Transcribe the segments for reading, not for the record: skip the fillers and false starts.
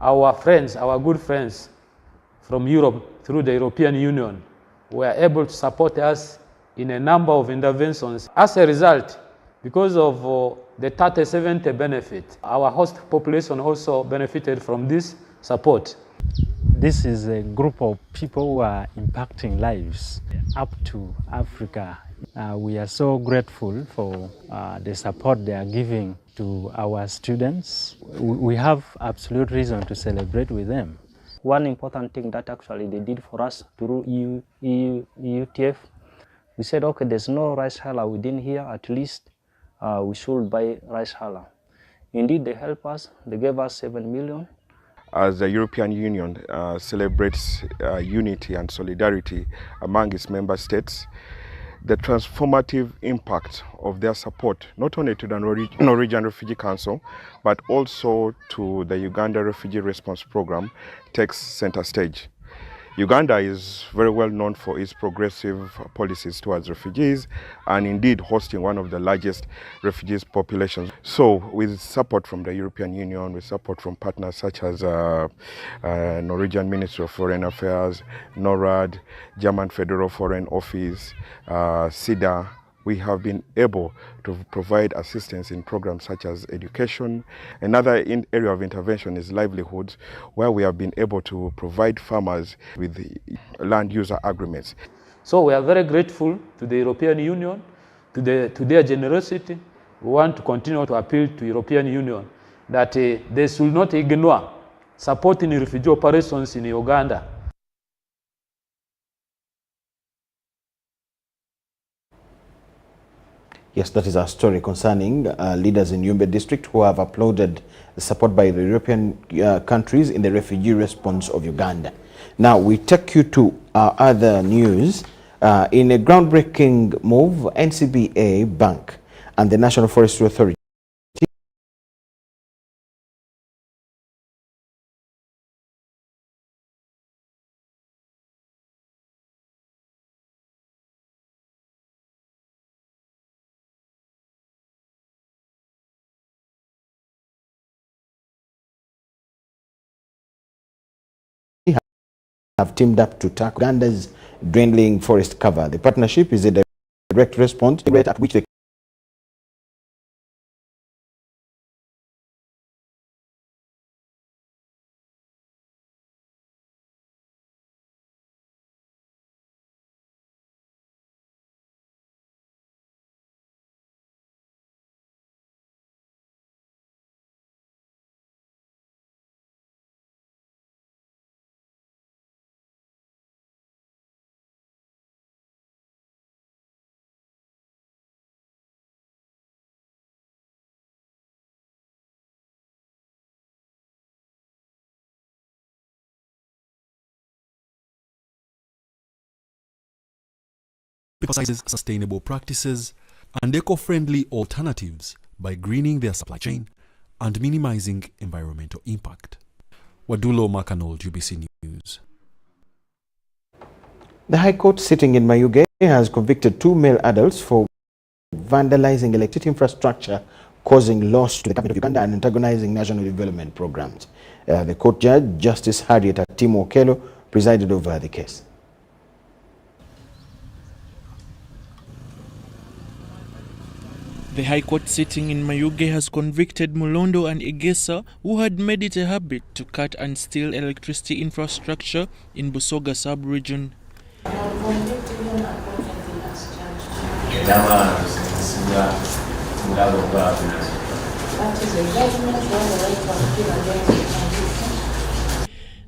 Our friends, our good friends from Europe through the European Union were able to support us in a number of interventions. As a result, because of the 30/70 benefit, our host population also benefited from this support. This is a group of people who are impacting lives up to Africa. We are so grateful for the support they are giving to our students. We have absolute reason to celebrate with them. One important thing that actually they did for us through EUTF, we said, okay, there's no rice huller within here, at least we should buy rice huller. Indeed, they helped us, they gave us 7 million. As the European Union celebrates unity and solidarity among its member states, the transformative impact of their support, not only to the Norwegian Refugee Council, but also to the Uganda Refugee Response Program, takes center stage. Uganda is very well known for its progressive policies towards refugees and indeed hosting one of the largest refugees populations. So with support from the European Union, with support from partners such as Norwegian Ministry of Foreign Affairs, NORAD, German Federal Foreign Office, SIDA, we have been able to provide assistance in programs such as education. Another area of intervention is livelihoods, where we have been able to provide farmers with land user agreements. So we are very grateful to the European Union, to their generosity. We want to continue to appeal to the European Union that they should not ignore supporting refugee operations in Uganda. Yes, that is our story concerning leaders in Yumbe district who have applauded the support by the European countries in the refugee response of Uganda. Now we take you to our other news. In a groundbreaking move, NCBA Bank and the National Forestry Authority have teamed up to tackle Uganda's dwindling forest cover. The partnership is a direct response to the rate at which the emphasizes sustainable practices and eco-friendly alternatives by greening their supply chain and minimizing environmental impact. Wadulo Makanol, UBC News. The High Court sitting in Mayuge has convicted 2 male adults for vandalizing electricity infrastructure, causing loss to the government of Uganda and antagonizing national development programs. The court judge, Justice Harriet Atimo Okello, presided over the case. The High Court sitting in Mayuge has convicted Mulondo and Igesa, who had made it a habit to cut and steal electricity infrastructure in Busoga sub-region.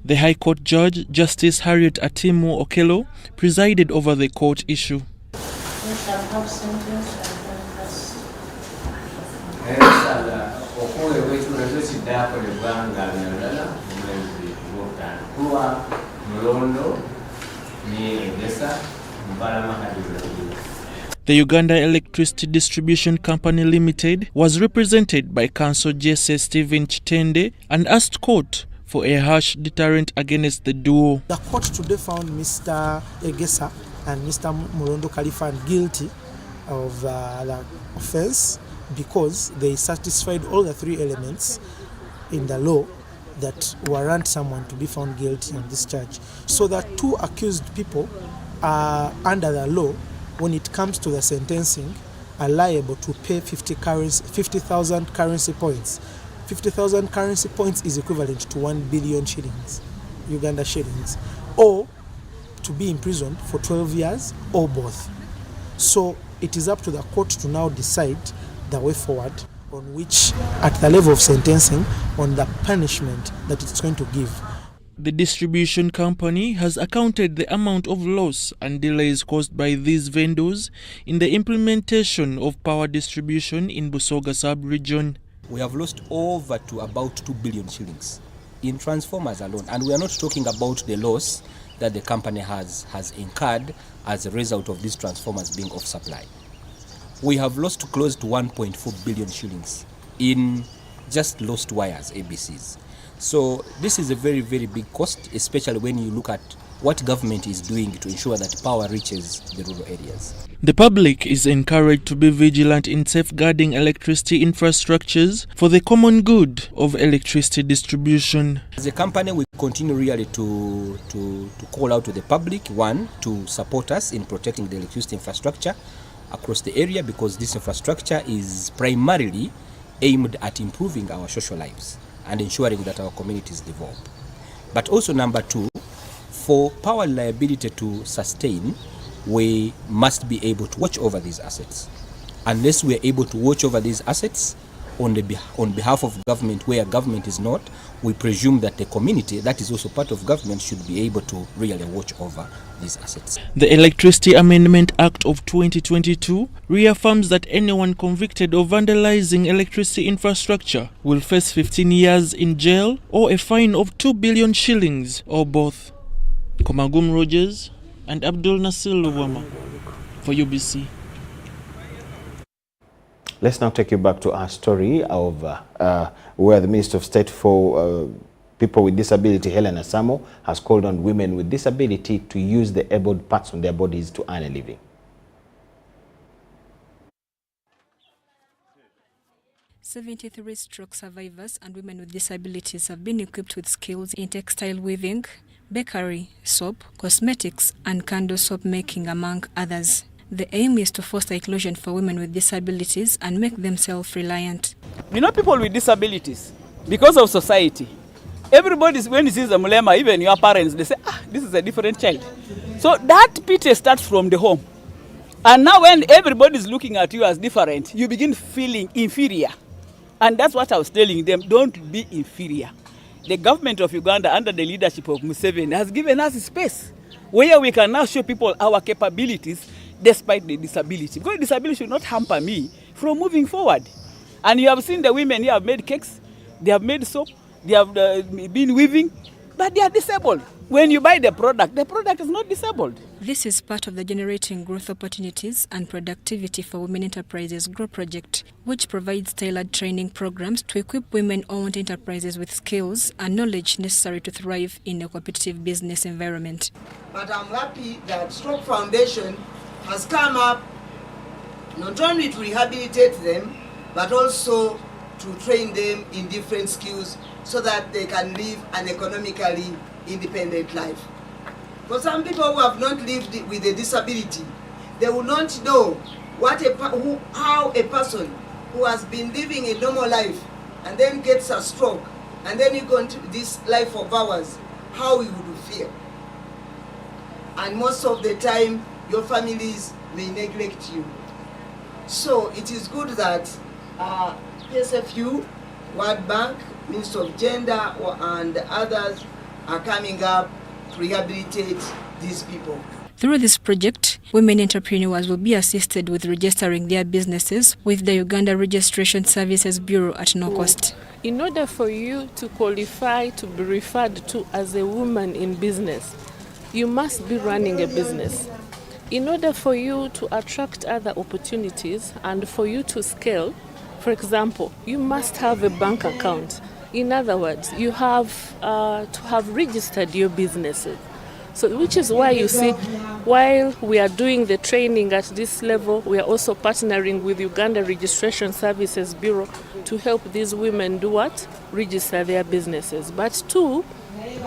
The High Court Judge, Justice Harriet Atimo Okello, presided over the court issue. The Uganda Electricity Distribution Company Limited was represented by Counsel Jesse Stephen Chitende and asked court for a harsh deterrent against the duo. The court today found Mr. Egesa and Mr. Mulondo Khalifan guilty of the offense because they satisfied all the 3 elements in the law that warrant someone to be found guilty on this charge. So that 2 accused people are under the law, when it comes to the sentencing, are liable to pay 50,000 currency points. 50,000 currency points is equivalent to 1 billion shillings, Uganda shillings, or to be imprisoned for 12 years or both. So it is up to the court to now decide the way forward on which, at the level of sentencing, on the punishment that it's going to give. The distribution company has accounted the amount of loss and delays caused by these vendors in the implementation of power distribution in Busoga sub-region. We have lost over to about 2 billion shillings in transformers alone, and we are not talking about the loss that the company has incurred as a result of these transformers being off supply. We have lost close to 1.4 billion shillings in just lost wires, ABCs. So this is a very, very big cost, especially when you look at what government is doing to ensure that power reaches the rural areas. The public is encouraged to be vigilant in safeguarding electricity infrastructures for the common good of electricity distribution. As a company, we continue really to call out to the public, one, to support us in protecting the electricity infrastructure across the area, because this infrastructure is primarily aimed at improving our social lives and ensuring that our communities develop. But also, number 2, for power reliability to sustain, we must be able to watch over these assets. Unless we are able to watch over these assets on behalf of government, where government is not, we presume that the community that is also part of government should be able to really watch over these assets. The Electricity Amendment Act of 2022 reaffirms that anyone convicted of vandalizing electricity infrastructure will face 15 years in jail or a fine of 2 billion shillings or both. Komagum Rogers and Abdul Nasir Lukoma for UBC. Let's now take you back to our story of where the Minister of State for People with Disability, Helena Samo, has called on women with disability to use the abled parts on their bodies to earn a living. 73 stroke survivors and women with disabilities have been equipped with skills in textile weaving, bakery, soap, cosmetics, and candle soap making, among others. The aim is to foster inclusion for women with disabilities and make them self-reliant. You know, people with disabilities, because of society, everybody, when he sees a mulema, even your parents, they say, this is a different child. So that pity starts from the home. And now when everybody is looking at you as different, you begin feeling inferior. And that's what I was telling them, don't be inferior. The government of Uganda, under the leadership of Museveni, has given us space where we can now show people our capabilities despite the disability. Because disability should not hamper me from moving forward. And you have seen the women here have made cakes, they have made soap, they have been weaving, but they are disabled. When you buy the product is not disabled. This is part of the Generating Growth Opportunities and Productivity for Women Enterprises GROW project, which provides tailored training programs to equip women-owned enterprises with skills and knowledge necessary to thrive in a competitive business environment. But I'm happy that Stroke Foundation has come up not only to rehabilitate them, but also to train them in different skills so that they can live an economically independent life. For some people who have not lived with a disability, they will not know how a person who has been living a normal life and then gets a stroke and then you go into this life of ours, how you would feel. And most of the time, your families may neglect you. So it is good that PSFU, World Bank, Minister of Gender and others are coming up to rehabilitate these people. Through this project, women entrepreneurs will be assisted with registering their businesses with the Uganda Registration Services Bureau at no cost. In order for you to qualify to be referred to as a woman in business, you must be running a business. In order for you to attract other opportunities and for you to scale, for example, you must have a bank account. In other words, you have to have registered your businesses. So which is why you see, while we are doing the training at this level, we are also partnering with Uganda Registration Services Bureau to help these women do what? Register their businesses. But two,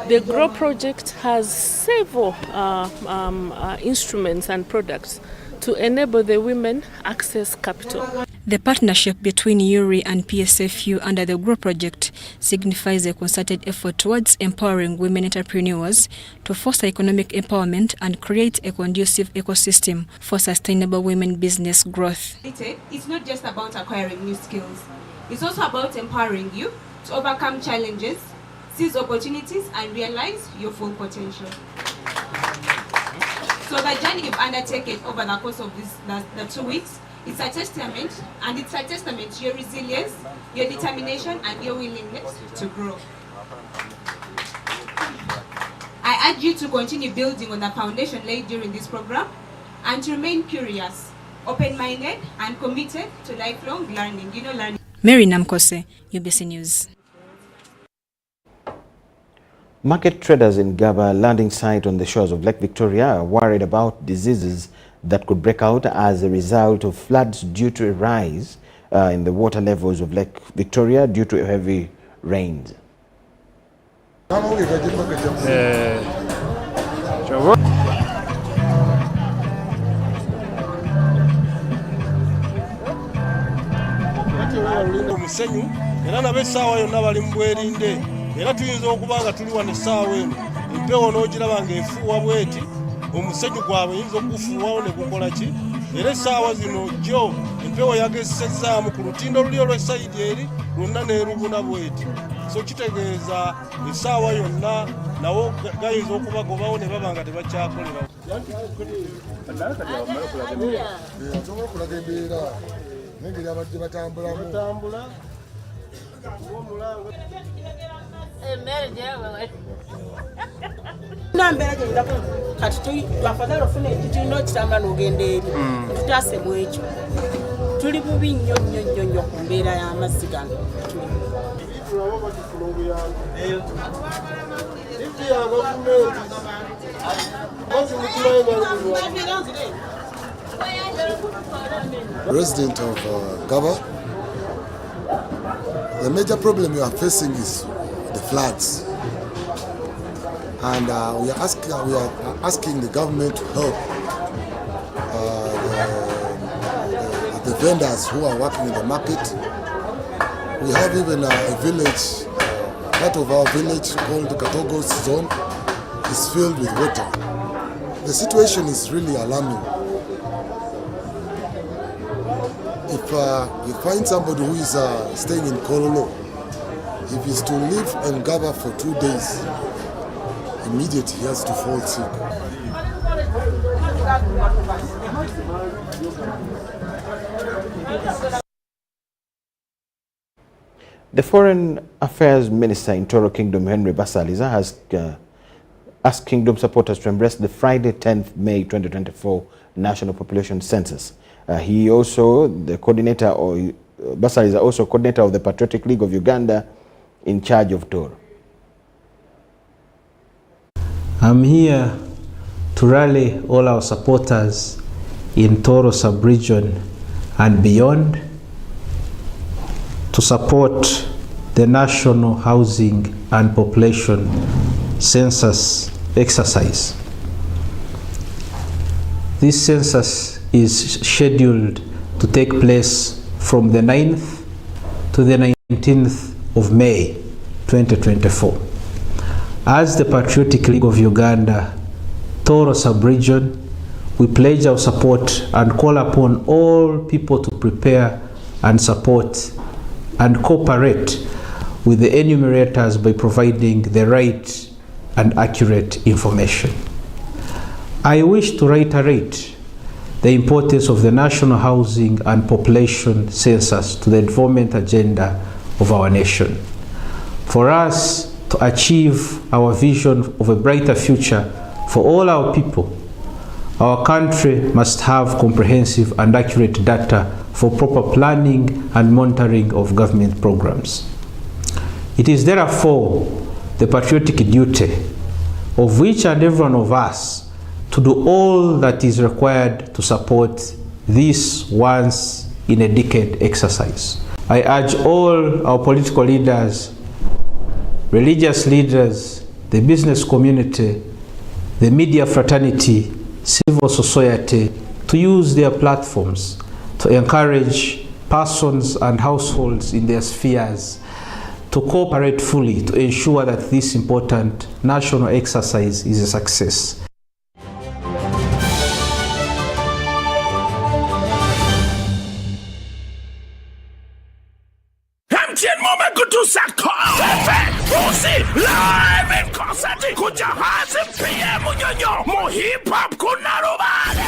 the GROW project has several instruments and products to enable the women access capital. The partnership between URI and PSFU under the GROW project signifies a concerted effort towards empowering women entrepreneurs to foster economic empowerment and create a conducive ecosystem for sustainable women business growth. It's not just about acquiring new skills. It's also about empowering you to overcome challenges, seize opportunities, and realize your full potential. So the journey you've undertaken over the course of the 2 weeks, it's a testament to your resilience, your determination, and your willingness to grow. I urge you to continue building on the foundation laid during this program and to remain curious, open-minded, and committed to lifelong learning. Learning. Mary Namkose, UBC News. Market traders in Gaba landing site on the shores of Lake Victoria are worried about diseases that could break out as a result of floods due to a rise in the water levels of Lake Victoria due to heavy rains. Era tuyinza okuba nga tuli wano essaawa eno empewo n'ogiraba ng'efuuwa bweti omusenyu gwabwe yinza okufuuwawo ne gukola ki era essaawa zino jjo empewo yagessezzaamu ku lutindo oluli olw'essayidi eri lwonna n'erubuna bweti so kitegeeza essaawa yonna nawo gayinza okubagobawo ne baba nga tebakyakolera okulaga embeera n'engeri abadde batambulamu Nambera genda kati twafadhali ofuna ekitino kitamba n'ogenda eri tutaase mu ekyo tuli bubi nnyo ku mbeera y'amazzi gano Resident of Gaba, the major problem we are facing is the floods, and we are asking the government to help the vendors who are working in the market. We have even a village, part of our village called the Katogos zone is filled with water. The situation is really alarming. If you find somebody who is staying in Kololo, if he's to live in Gaba for 2 days, immediately he has to fall sick. The Foreign Affairs Minister in Toro Kingdom, Henry Basaliza, has asked Kingdom supporters to embrace the Friday 10th May 2024 National Population Census. He also, the coordinator, or Basaliza, also coordinator of the Patriotic League of Uganda, in charge of Toro. I'm here to rally all our supporters in Toro sub-region and beyond to support the National Housing and Population Census exercise. This census is scheduled to take place from the 9th to the 19th of May 2024. As the Patriotic League of Uganda, Toro sub-region, we pledge our support and call upon all people to prepare and support and cooperate with the enumerators by providing the right and accurate information. I wish to reiterate the importance of the National Housing and Population Census to the development agenda of our nation. For us to achieve our vision of a brighter future for all our people, our country must have comprehensive and accurate data for proper planning and monitoring of government programs. It is therefore the patriotic duty of each and every one of us to do all that is required to support this once in a decade exercise. I urge all our political leaders, religious leaders, the business community, the media fraternity, civil society to use their platforms to encourage persons and households in their spheres to cooperate fully to ensure that this important national exercise is a success. Live in concert kujahazi PM nyonyo mo hip hop kunarubale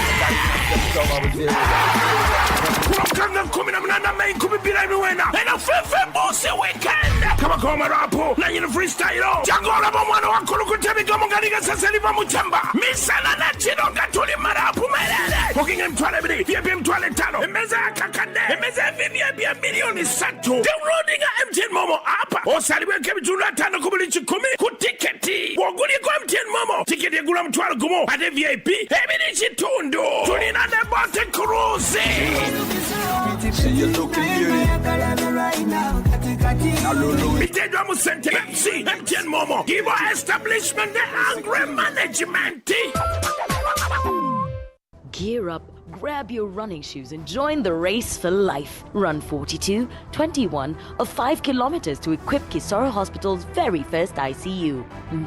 Kurokanga 18 Mei 2020 ena fefe bosi weekend kama koma rapo na nyina freestyle jangola bomwana wakulu kutebika munganiga sasa liva muchamba misana na chidonga tuli marapu melele kokinga mtwale bidi vya mtwale tano emeza kakande emeza vya milioni satu downloading MTN Momo hapa osaliwe kebitula tano kubuli chikumi kutiketi woguli kwa MTN Momo tiketi gula mtwale gumo ade VIP ebidi chitundu tulina de bote cruise. See you looking beauty. Mitedwa musente MC MTN Momo give our establishment the angry management. Gear up, grab your running shoes and join the race for life. Run 42-21 of 5 kilometers to equip Kisoro Hospital's very first ICU.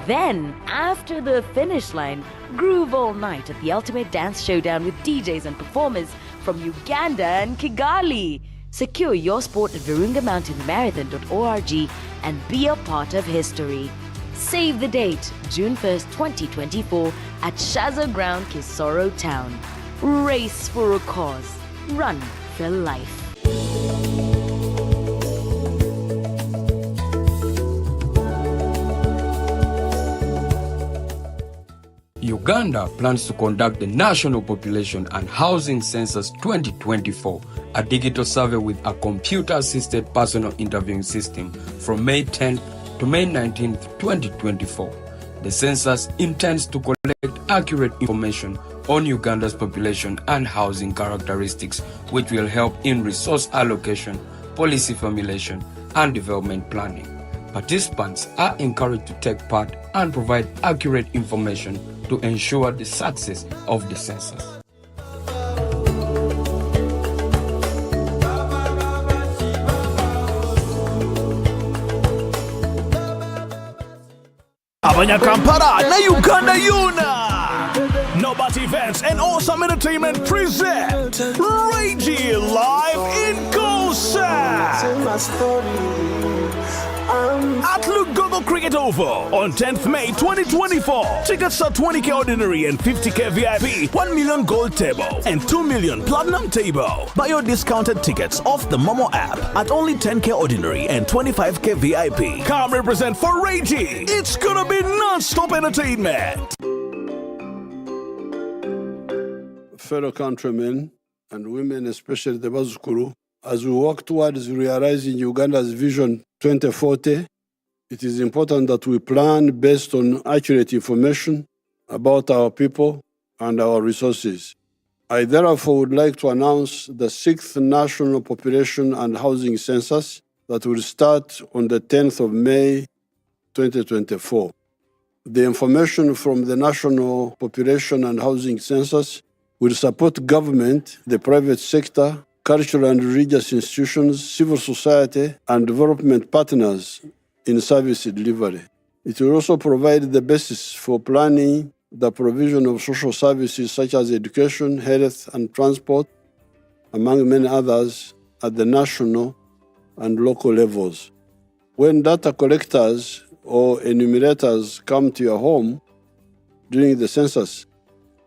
Then, after the finish line, groove all night at the ultimate dance showdown with DJs and performers from Uganda and Kigali. Secure your sport at virungamountainmarathon.org and be a part of history. Save the date, June 1st, 2024 at Shaza Ground, Kisoro Town. Race for a cause. Run for life. Uganda plans to conduct the National Population and Housing Census 2024, a digital survey with a computer-assisted personal interviewing system from May 10th to May 19th, 2024. The census intends to collect accurate information on Uganda's population and housing characteristics, which will help in resource allocation, policy formulation, and development planning. Participants are encouraged to take part and provide accurate information to ensure the success of the census. Abanyakampala na Uganda Yuna. Nobody Events and Awesome Entertainment present Ragey live in Gosa at Lukoma Cricket Oval on 10th May 2024. Tickets are 20k ordinary and 50k VIP, 1 million gold table and 2 million platinum table. Buy your discounted tickets off the Momo app at only 10k ordinary and 25k VIP. Come represent for Ragey. It's gonna be non-stop entertainment. Fellow countrymen and women, especially the Bazukuru, as we work towards realizing Uganda's Vision 2040, it is important that we plan based on accurate information about our people and our resources. I therefore would like to announce the 6th National Population and Housing Census that will start on the 10th of May 2024. The information from the National Population and Housing Census will support government, the private sector, cultural and religious institutions, civil society, and development partners in service delivery. It will also provide the basis for planning the provision of social services such as education, health, and transport, among many others, at the national and local levels. When data collectors or enumerators come to your home during the census,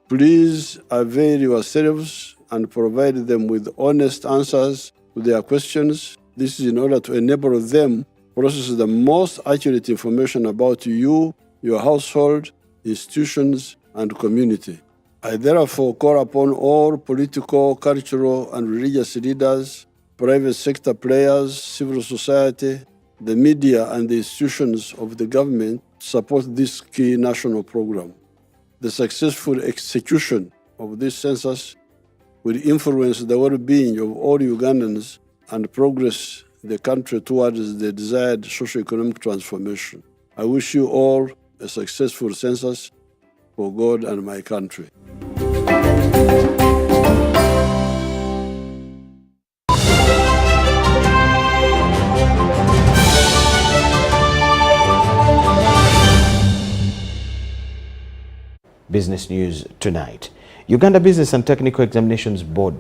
please avail yourselves and provide them with honest answers to their questions. This is in order to enable them to process the most accurate information about you, your household, institutions, and community. I therefore call upon all political, cultural, and religious leaders, private sector players, civil society, the media and the institutions of the government support this key national program. The successful execution of this census will influence the well-being of all Ugandans and progress the country towards the desired socio-economic transformation. I wish you all a successful census for God and my country. Business news tonight. Uganda Business and Technical Examinations Board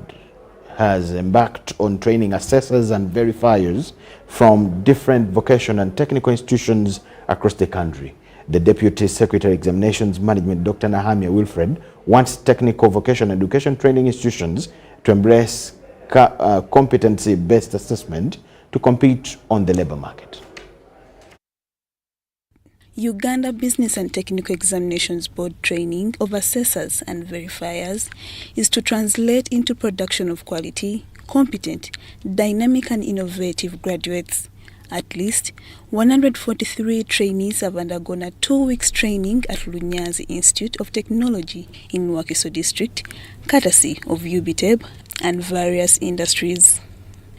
has embarked on training assessors and verifiers from different vocational and technical institutions across the country. The Deputy Secretary Examinations Management, Dr. Nahamia Wilfred, wants technical vocational education training institutions to embrace competency-based assessment to compete on the labor market. Uganda Business and Technical Examinations Board training of assessors and verifiers is to translate into production of quality, competent, dynamic and innovative graduates. At least 143 trainees have undergone a 2 weeks training at Lunyazi Institute of Technology in Wakiso District, courtesy of UBTEB and various industries.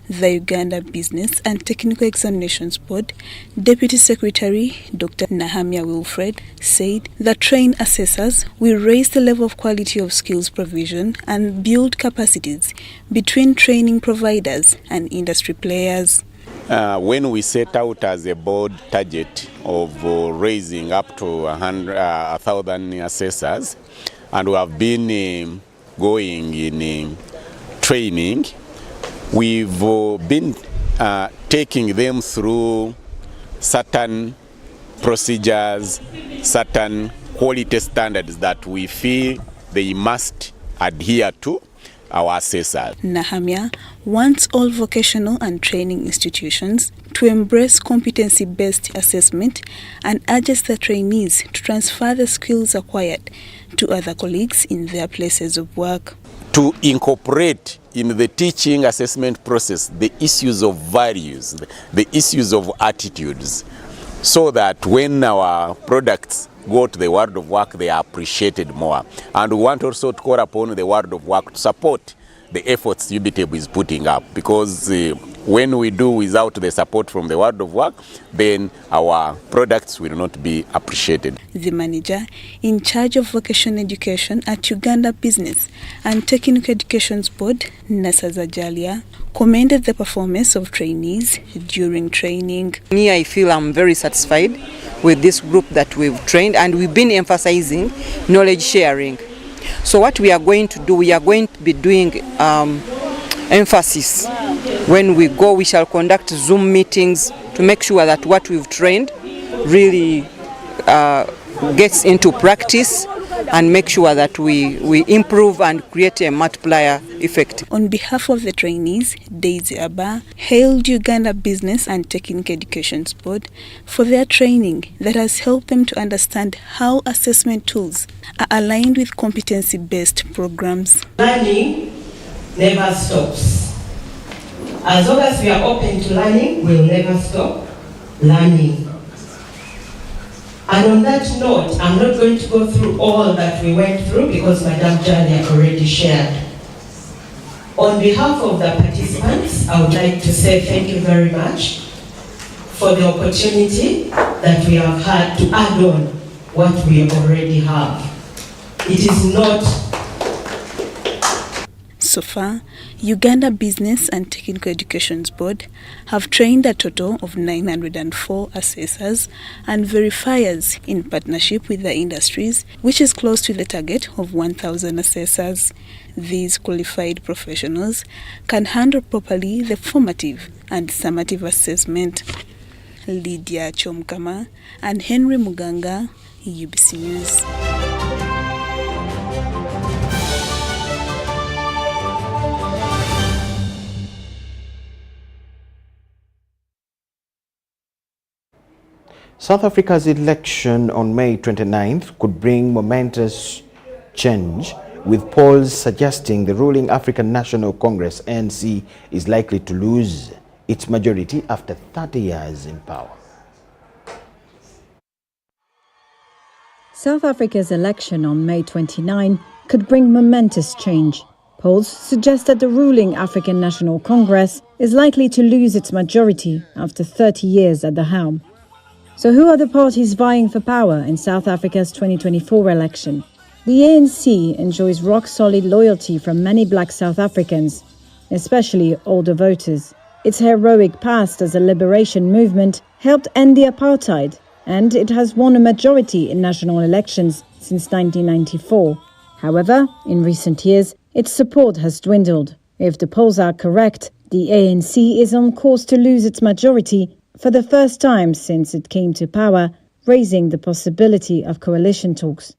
The Uganda Business and Technical Examinations Board Deputy Secretary Dr. Nahamia Wilfred said that trained assessors will raise the level of quality of skills provision and build capacities between training providers and industry players. When we set out as a board target of raising up to 1,000 assessors, and we have been going in training, we've been taking them through certain procedures, certain quality standards that we feel they must adhere to our assessors. Nahamia wants all vocational and training institutions to embrace competency-based assessment and urges the trainees to transfer the skills acquired to other colleagues in their places of work. To incorporate in the teaching assessment process the issues of values, the issues of attitudes, so that when our products go to the world of work, they are appreciated more. And we want also to call upon the world of work to support the efforts UBTEB is putting up, because when we do without the support from the world of work, then our products will not be appreciated. The manager in charge of vocational education at Uganda Business and Technical Education Board, Nasaza Jalia, commended the performance of trainees during training. Me, I feel I'm very satisfied with this group that we've trained, and we've been emphasizing knowledge sharing. So what we are going to do, we are going to be doing emphasis. When we go, we shall conduct Zoom meetings to make sure that what we've trained really gets into practice, and make sure that we improve and create a multiplier effect. On behalf of the trainees, Daisy Abba hailed Uganda Business and Technical Education Board for their training that has helped them to understand how assessment tools are aligned with competency-based programs. Learning never stops. As long as we are open to learning, we'll never stop learning. And on that note, I'm not going to go through all that we went through because Madam Jani already shared. On behalf of the participants, I would like to say thank you very much for the opportunity that we have had to add on what we already have. It is not. So far, Uganda Business and Technical Education Board have trained a total of 904 assessors and verifiers in partnership with the industries, which is close to the target of 1,000 assessors. These qualified professionals can handle properly the formative and summative assessment. Lydia Chomkama and Henry Muganga, UBC News. South Africa's election on May 29th could bring momentous change, with polls suggesting the ruling African National Congress ANC is likely to lose its majority after 30 years in power. South Africa's election on May 29 could bring momentous change. Polls suggest that the ruling African National Congress is likely to lose its majority after 30 years at the helm. So who are the parties vying for power in South Africa's 2024 election? The ANC enjoys rock-solid loyalty from many black South Africans, especially older voters. Its heroic past as a liberation movement helped end the apartheid, and it has won a majority in national elections since 1994. However, in recent years, its support has dwindled. If the polls are correct, the ANC is on course to lose its majority for the first time since it came to power, raising the possibility of coalition talks.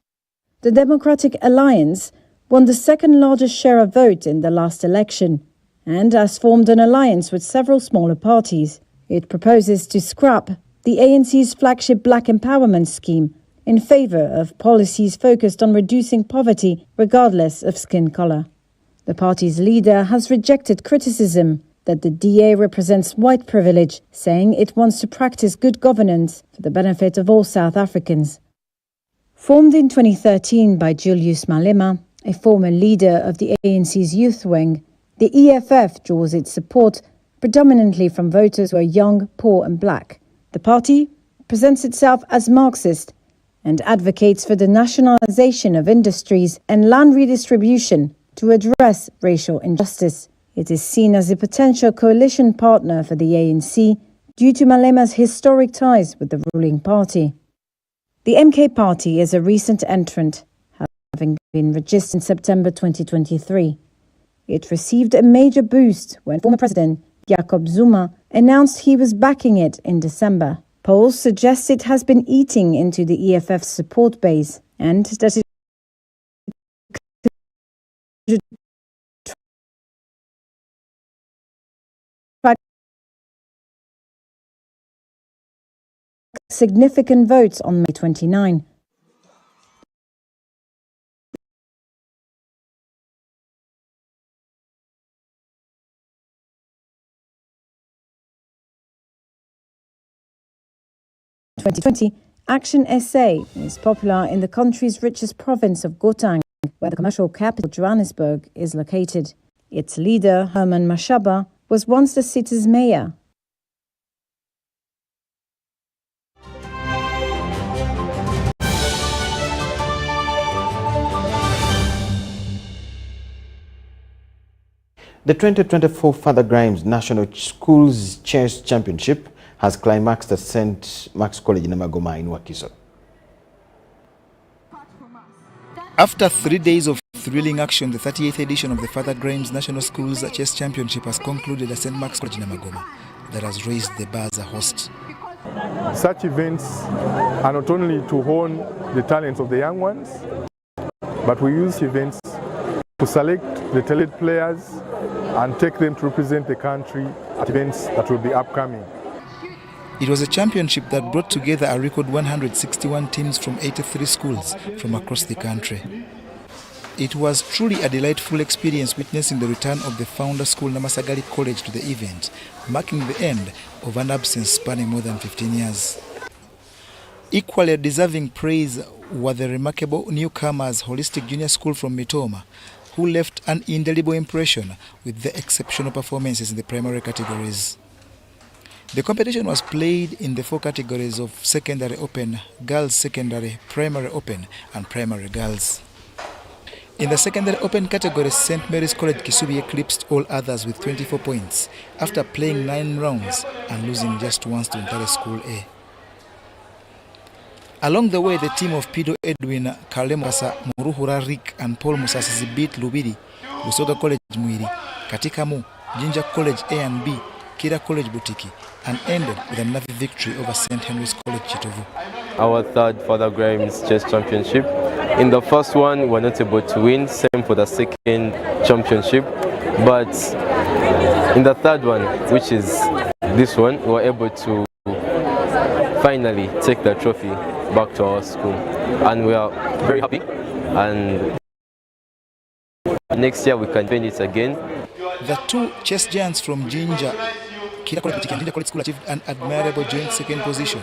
The Democratic Alliance won the second largest share of vote in the last election and has formed an alliance with several smaller parties. It proposes to scrap the ANC's flagship Black Empowerment Scheme in favour of policies focused on reducing poverty regardless of skin colour. The party's leader has rejected criticism that the DA represents white privilege, saying it wants to practice good governance for the benefit of all South Africans. Formed in 2013 by Julius Malema, a former leader of the ANC's youth wing, the EFF draws its support predominantly from voters who are young, poor and black. The party presents itself as Marxist and advocates for the nationalization of industries and land redistribution to address racial injustice. It is seen as a potential coalition partner for the ANC due to Malema's historic ties with the ruling party. The MK party is a recent entrant, having been registered in September 2023. It received a major boost when former President Jacob Zuma announced he was backing it in December. Polls suggest it has been eating into the EFF's support base and that it could attract significant votes on May 29. In 2020, Action SA is popular in the country's richest province of Gauteng, where the commercial capital Johannesburg is located. Its leader, Herman Mashaba, was once the city's mayor. The 2024 Father Grimes National Schools Chess Championship has climaxed at St. Mark's College in Namagoma in Wakiso. After 3 days of thrilling action, the 38th edition of the Father Grimes National Schools Chess Championship has concluded at St. Mark's College in Namagoma, that has raised the bar as a host. Such events are not only to hone the talents of the young ones, but we use events to select the talented players and take them to represent the country at events that will be upcoming. It was a championship that brought together a record 161 teams from 83 schools from across the country. It was truly a delightful experience witnessing the return of the founder school Namasagali College to the event, marking the end of an absence spanning more than 15 years. Equally deserving praise were the remarkable newcomers Holistic Junior School from Mitoma, who left an indelible impression with their exceptional performances in the primary categories. The competition was played in the 4 categories of Secondary Open, Girls Secondary, Primary Open and Primary Girls. In the Secondary Open category, St. Mary's College Kisubi eclipsed all others with 24 points after playing 9 rounds and losing just once to Ntare School A. Along the way, the team of Pido Edwin, Kalemasa, Muruhura Rick and Paul Musasizi beat Lubiri, Busoga College Mwiri, Katikamu, Jinja College A and B, Kira College Butiki, and ended with another victory over St. Henry's College Chitovu. Our third Father Grimes Chess Championship. In the first one, we were not able to win, same for the second championship. But in the third one, which is this one, we were able to finally take the trophy back to our school. And we are very happy. And next year we can win it again. The 2 chess giants from Jinja, Kira College and Jinja College School achieved an admirable joint second position,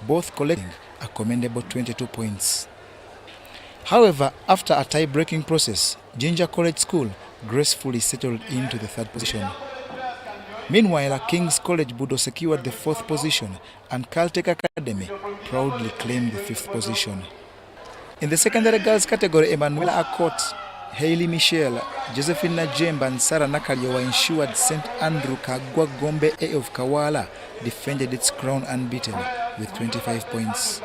both collecting a commendable 22 points. However, after a tie-breaking process, Jinja College School gracefully settled into the third position. Meanwhile, King's College Budo secured the fourth position and Caltech Academy proudly claimed the fifth position. In the secondary girls category, Emanuela Akot, Hailey Micheal, Josephine Najemba and Sarah Nakalyo were ensured St. Andrew Kagwa Gombe A of Kawala defended its crown unbeaten with 25 points.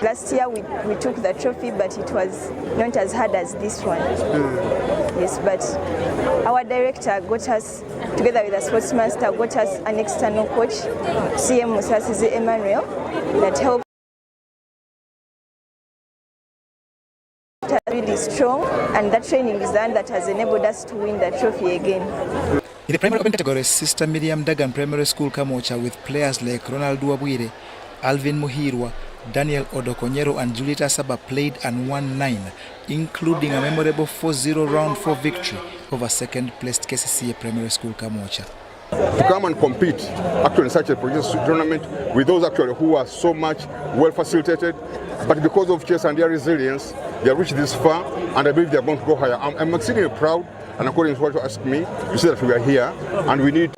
Last year we took the trophy, but it was not as hard as this one. Yes, but our director got us, together with the sportsmaster, got us an external coach, CM Musasizi Emmanuel, that helped us really strong, and that training is done that has enabled us to win the trophy again. In the primary open category, Sister Miriam Dagan Primary School Kamocha with players like Ronald Duabwire, Alvin Muhirwa, Daniel Odokonyero and Julieta Saba played and won 9, including a memorable 4-0 round 4 victory over second-placed KCCA Primary School Kamocha. To come and compete actually in such a prestigious tournament with those actually who are so much well facilitated, but because of chess and their resilience, they have reached this far, and I believe they are going to go higher. I'm exceedingly proud, and according to what you asked me, you see that we are here, and we need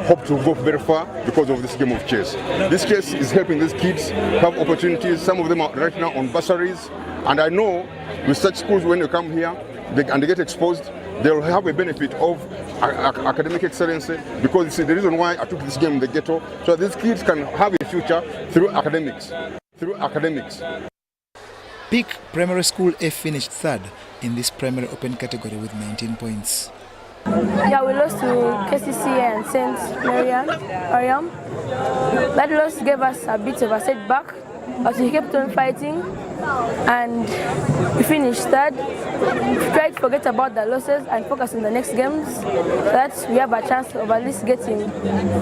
hope to go very far because of this game of chess. This chess is helping these kids have opportunities. Some of them are right now on bursaries, and I know with such schools, when they come here and they get exposed, they will have a benefit of academic excellence, because it's the reason why I took this game in the ghetto, so these kids can have a future through academics. Peak Primary School A finished third in this primary open category with 19 points. Yeah, we lost to KCCA and St. Mariam. That loss gave us a bit of a setback, but we kept on fighting and we finished third. We tried to forget about the losses and focus on the next games so that we have a chance of at least getting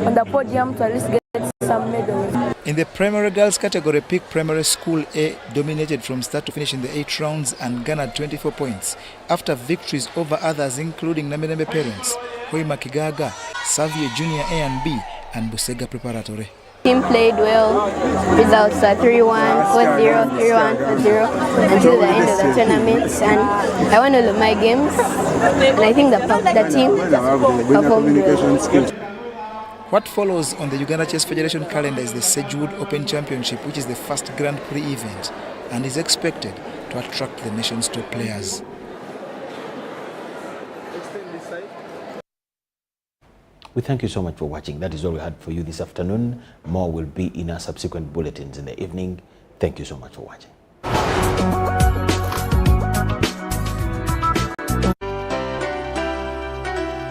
on the podium to at least get some medals. In the primary girls category, Peak Primary School A dominated from start to finish in the 8 rounds and garnered 24 points after victories over others including Naminembe Parents, Hoima Kigaga, Savio Junior A and B, and Busega Preparatory. Team played well. Results are 3-1, 4-0, 3-1, 4-0 until the end of the tournament. And I won all of my games, and I think the team performed well. What follows on the Uganda Chess Federation calendar is the Sedgewood Open Championship, which is the first Grand Prix event and is expected to attract the nation's top players. We thank you so much for watching. That is all we had for you this afternoon. More will be in our subsequent bulletins in the evening. Thank you so much for watching.